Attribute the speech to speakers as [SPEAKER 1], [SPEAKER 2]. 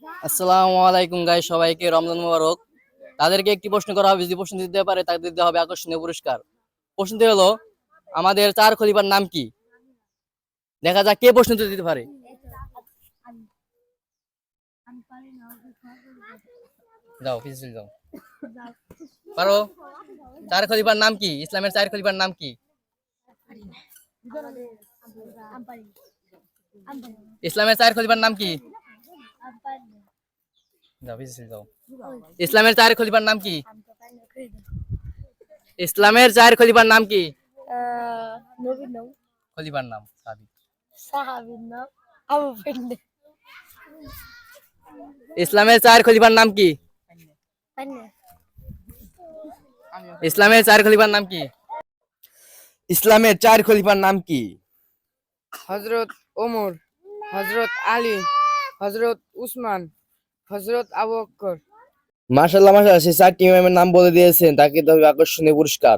[SPEAKER 1] আসসালামু আলাইকুম গাইস, সবাইকে রমজান মোবারক। তাদেরকে একটি প্রশ্ন করা হবে, যদি প্রশ্ন দিতে পারে তাদের দিতে হবে আকর্ষণীয় পুরস্কার। প্রশ্নটি হলো, আমাদের চার খলিফার নাম কি? দেখা যাক কে প্রশ্ন দিতে পারে। যাও পিছিয়ে চলে যাও। পারো? চার খলিফার নাম কি? ইসলামের চার খলিফার নাম কি? ইসলামের চার খলিফার নাম কি? যাও পিছিয়ে চলে যাও। ইসলামের চার খলিফার নাম কি? ইসলামের চার খলিফার নাম কি?
[SPEAKER 2] নবীর নাম,
[SPEAKER 1] খলিফার নাম সাহাবী।
[SPEAKER 2] সাহাবীর নাম, আবু বকর।
[SPEAKER 1] ইসলামের চার খলিফার নাম কি? ইসলামের চার খলিফার নাম কি?
[SPEAKER 3] ইসলামের চার খলিফার নাম কি?
[SPEAKER 4] হজরত ওমর, হজরত আলী, হজরত উসমান, হজরত আবু বকর।
[SPEAKER 3] মাশাআল্লাহ মাশাআল্লাহ, সেই চারটি ইমামের নাম বলে দিয়েছেন, তাকে দেওয়া হবে আকর্ষণীয় পুরস্কার।